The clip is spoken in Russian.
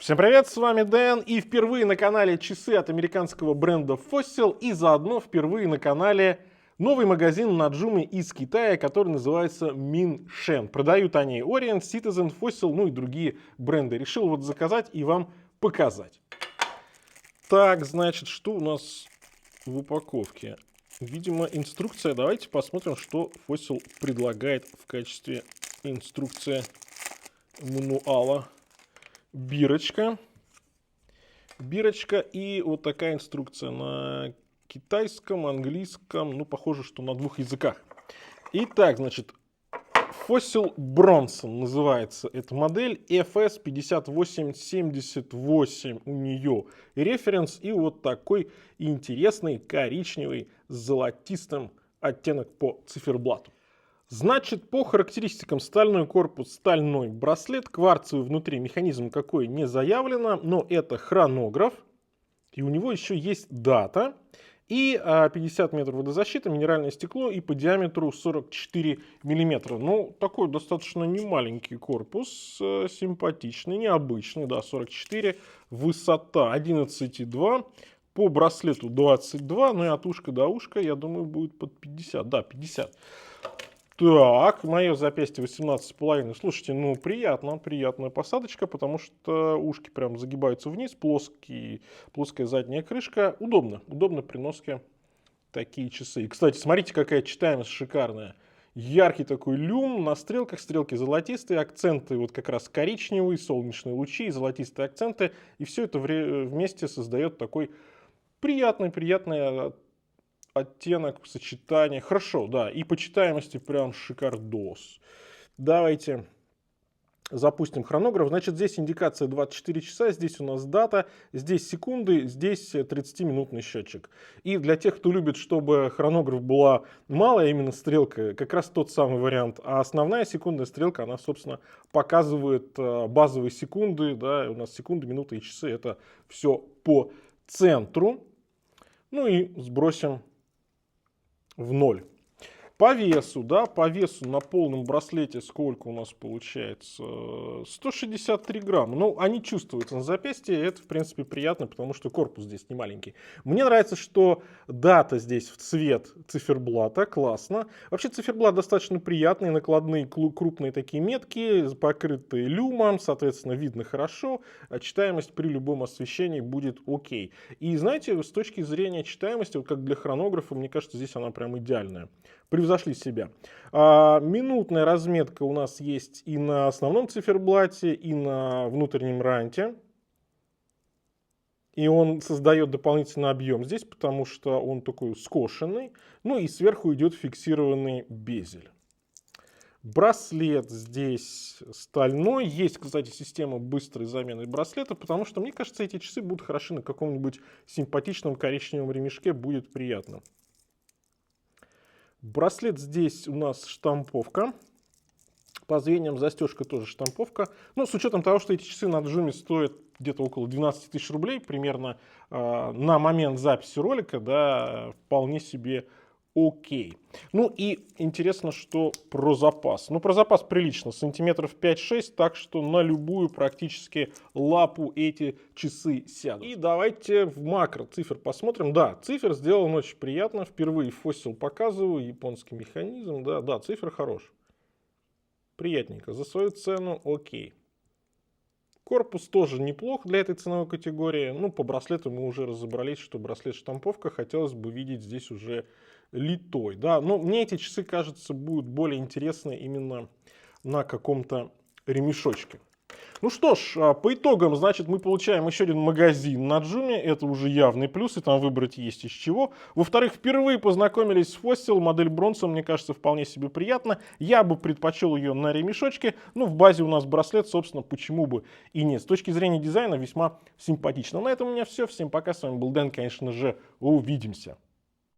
Всем привет, с вами Дэн, и впервые на канале часы от американского бренда Fossil, и заодно впервые на канале новый магазин на Джуме из Китая, который называется Миншен. Продают они Orient, Citizen, Fossil, ну и другие бренды. Решил вот заказать и вам показать. Так, значит, что у нас в упаковке? Видимо, инструкция. Давайте посмотрим, что Fossil предлагает в качестве инструкции мануала. Бирочка и вот такая инструкция на китайском, английском, ну, похоже, что на двух языках. Итак, значит, Fossil Bronson называется эта модель, FS5878 у нее референс, и вот такой интересный коричневый с золотистым оттенок по циферблату. Значит, по характеристикам стальной корпус, стальной браслет, кварцевый внутри, механизм какой не заявлено, но это хронограф, и у него еще есть дата, и 50 метров водозащиты, минеральное стекло и по диаметру 44 миллиметра. Ну, такой достаточно немаленький корпус, симпатичный, необычный, да, 44, высота 11,2, по браслету 22, ну и от ушка до ушка, я думаю, будет под 50, да, 50. Так, мое запястье 18,5. Слушайте, ну приятная посадочка, потому что ушки прям загибаются вниз, плоская задняя крышка. Удобно при носке такие часы. И, кстати, смотрите, какая читаемость шикарная. Яркий такой люм, на стрелках стрелки золотистые, акценты вот как раз коричневые, солнечные лучи, золотистые акценты. И все это вместе создает такой приятный оттенок, сочетание. Хорошо, да, и по читаемости прям шикардос. Давайте запустим хронограф. Значит, здесь индикация 24 часа, здесь у нас дата, здесь секунды, здесь 30-минутный счетчик. И для тех, кто любит, чтобы хронограф была малая, именно стрелка, как раз тот самый вариант. А основная секундная стрелка, она, собственно, показывает базовые секунды, да, у нас секунды, минуты и часы, это все по центру. Ну и сбросим в ноль. По весу, да, по весу на полном браслете сколько у нас получается? 163 грамма. Ну, они чувствуются на запястье, это, в принципе, приятно, потому что корпус здесь не маленький. Мне нравится, что дата здесь в цвет циферблата, классно. Вообще циферблат достаточно приятный, накладные крупные такие метки, покрытые люмом, соответственно, видно хорошо, а читаемость при любом освещении будет окей. И знаете, с точки зрения читаемости, вот как для хронографа, мне кажется, здесь она прям идеальная. Превзошли себя. Минутная разметка у нас есть и на основном циферблате, и на внутреннем ранте. И он создает дополнительный объем здесь, потому что он такой скошенный. Ну и сверху идет фиксированный безель. Браслет здесь стальной. Есть, кстати, система быстрой замены браслета, потому что, мне кажется, эти часы будут хороши на каком-нибудь симпатичном коричневом ремешке. Будет приятно. Браслет здесь у нас штамповка. По звеньям застежка тоже штамповка. Но с учетом того, что эти часы на Джуме стоят где-то около 12 тысяч рублей, примерно на момент записи ролика, да, вполне себе окей. Ну и интересно, что про запас. Ну, про запас прилично, сантиметров 5-6, так что на любую практически лапу эти часы сядут. И давайте в макро цифр посмотрим. Да, цифр сделан очень приятно. Впервые Fossil показываю, японский механизм. Да, цифр хорош. Приятненько. За свою цену окей. Корпус тоже неплох для этой ценовой категории. Ну, по браслету мы уже разобрались, что браслет штамповка. Хотелось бы видеть здесь уже литой. Да, но мне эти часы, кажется, будут более интересны именно на каком-то ремешочке. Ну что ж, по итогам, значит, мы получаем еще один магазин на Джуме. Это уже явный плюс, и там выбрать есть из чего. Во-вторых, впервые познакомились с Fossil. Модель Bronson, мне кажется, вполне себе приятна. Я бы предпочел ее на ремешочке. Ну, в базе у нас браслет, собственно, почему бы и нет. С точки зрения дизайна весьма симпатично. На этом у меня все. Всем пока. С вами был Дэн, конечно же. Увидимся.